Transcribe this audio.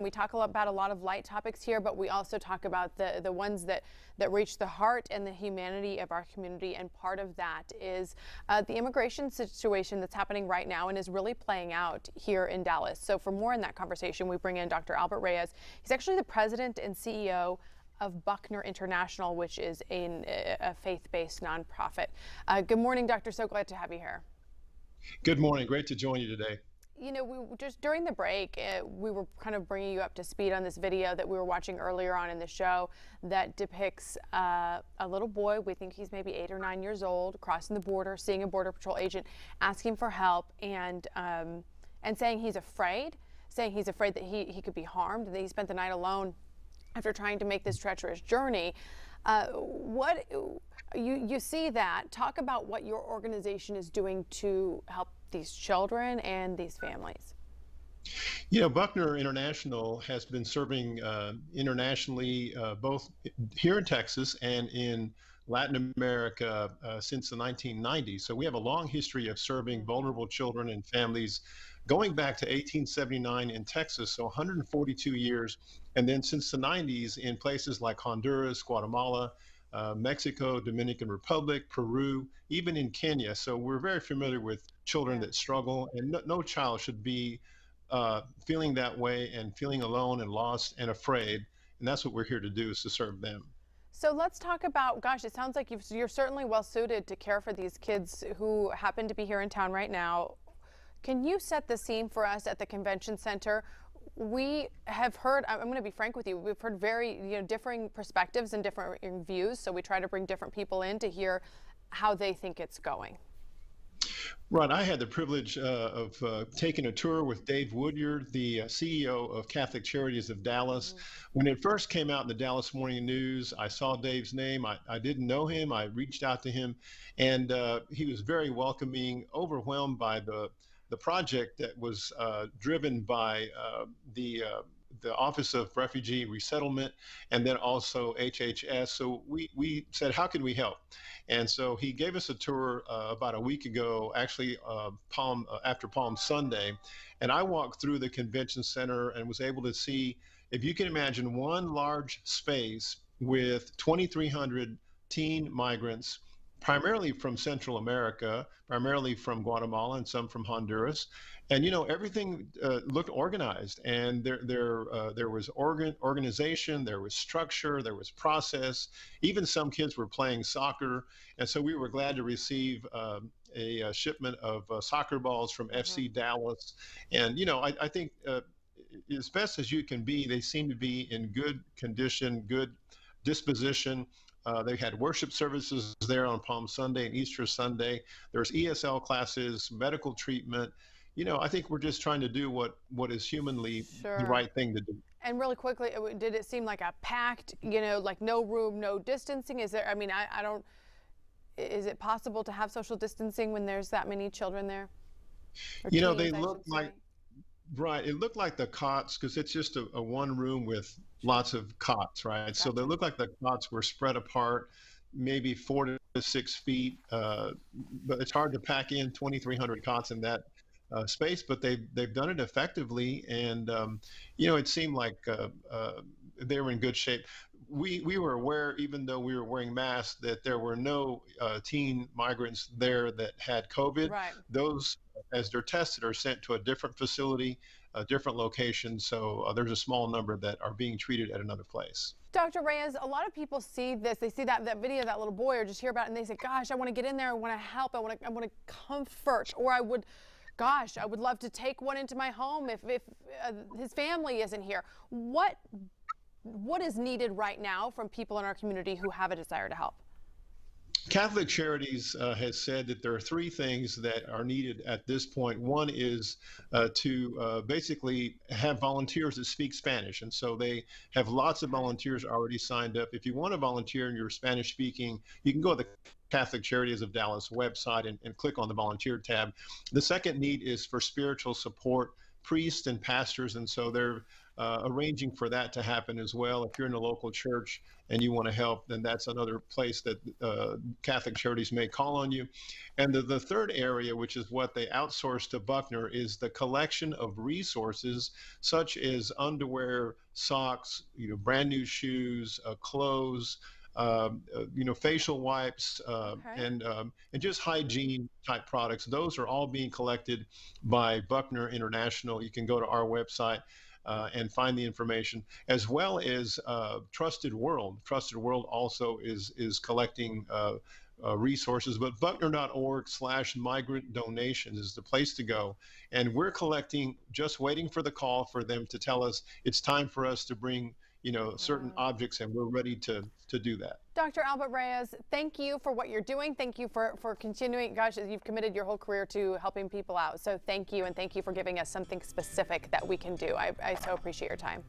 We talk about a lot of light topics here, but we also talk about the ones that reach the heart and the humanity of our community. And part of that is the immigration situation that's happening right now and is really playing out here in Dallas. So for more in that conversation, we bring in Dr. Albert Reyes. He's actually the president and CEO of Buckner International, which is a faith-based nonprofit. Good morning, Doctor. So glad to have you here. Good morning. Great to join you today. You know, we just during the break, we were kind of bringing you up to speed on this video that we were watching earlier on in the show that depicts a little boy. We think he's maybe 8 or 9 years old, crossing the border, seeing a Border Patrol agent, asking for help, and saying he's afraid that he could be harmed, and that he spent the night alone after trying to make this treacherous journey. What you see that? Talk about what your organization is doing to help these children and these families. You know, Buckner International has been serving internationally, both here in Texas and in Latin America since the 1990s. So we have a long history of serving vulnerable children and families going back to 1879 in Texas, so 142 years. And then since the 90s in places like Honduras, Guatemala, Mexico, Dominican Republic, Peru, even in Kenya. So we're very familiar with children that struggle, and no child should be feeling that way and feeling alone and lost and afraid. And that's what we're here to do, is to serve them. So let's talk about, gosh, it sounds like you're certainly well suited to care for these kids who happen to be here in town right now. Can you set the scene for us at the convention center? We have heard, I'm going to be frank with you, we've heard very differing perspectives and different views, so we try to bring different people in to hear how they think it's going. Right. I had the privilege of taking a tour with Dave Woodyard, the CEO of Catholic Charities of Dallas. When it first came out in the Dallas Morning News, I saw Dave's name. I didn't know him. I reached out to him, and he was very welcoming, overwhelmed by the project that was driven by the Office of Refugee Resettlement, and then also HHS. So we said, how can we help? And so he gave us a tour about a week ago, actually after Palm Sunday. And I walked through the convention center and was able to see, if you can imagine, one large space with 2,300 teen migrants, primarily from Central America, primarily from Guatemala, and some from Honduras. And everything looked organized, and there was organization, there was structure, there was process. Even some kids were playing soccer, and so we were glad to receive a shipment of soccer balls from FC Dallas. And I think as best as you can be, they seem to be in good condition, good disposition. They had worship services there on Palm Sunday and Easter Sunday. There's ESL classes, medical treatment. I think we're just trying to do what is humanly the right thing to do. And really quickly, did it seem like a packed, like no room, no distancing? Is there, I don't, is it possible to have social distancing when there's that many children there? Or they teens, look like, right, it looked like the cots, because it's just a one room with lots of cots, right? Gotcha. So they look like the cots were spread apart, maybe 4 to 6 feet, but it's hard to pack in 2,300 cots in that space, but they've done it effectively, and it seemed like they were in good shape. We were aware, even though we were wearing masks, that there were no teen migrants there that had COVID. Right. Those, as they're tested, are sent to a different facility, a different location. So there's a small number that are being treated at another place. Dr. Reyes, a lot of people see this, they see that video of that little boy, or just hear about it, and they say, gosh, I want to get in there, I want to help, I want to comfort, or I would love to take one into my home if his family isn't here. What is needed right now from people in our community who have a desire to help? Catholic Charities has said that there are 3 things that are needed at this point. One is to basically have volunteers that speak Spanish. And so they have lots of volunteers already signed up. If you want to volunteer and you're Spanish speaking, you can go to the Catholic Charities of Dallas website and click on the volunteer tab. The second need is for spiritual support, priests and pastors. And so they're arranging for that to happen as well. If you're in a local church and you want to help, then that's another place that Catholic Charities may call on you. And the third area, which is what they outsource to Buckner, is the collection of resources such as underwear, socks, brand new shoes, clothes, facial wipes, Okay. and just hygiene type products. Those are all being collected by Buckner International. You can go to our website and find the information, as well as Trusted World. Trusted World also is collecting resources, but buckner.org/migrant donations is the place to go. And we're collecting, just waiting for the call for them to tell us it's time for us to bring certain objects, and we're ready to do that. Dr. Albert Reyes, thank you for what you're doing. Thank you for continuing. Gosh, you've committed your whole career to helping people out. So thank you, and thank you for giving us something specific that we can do. I so appreciate your time.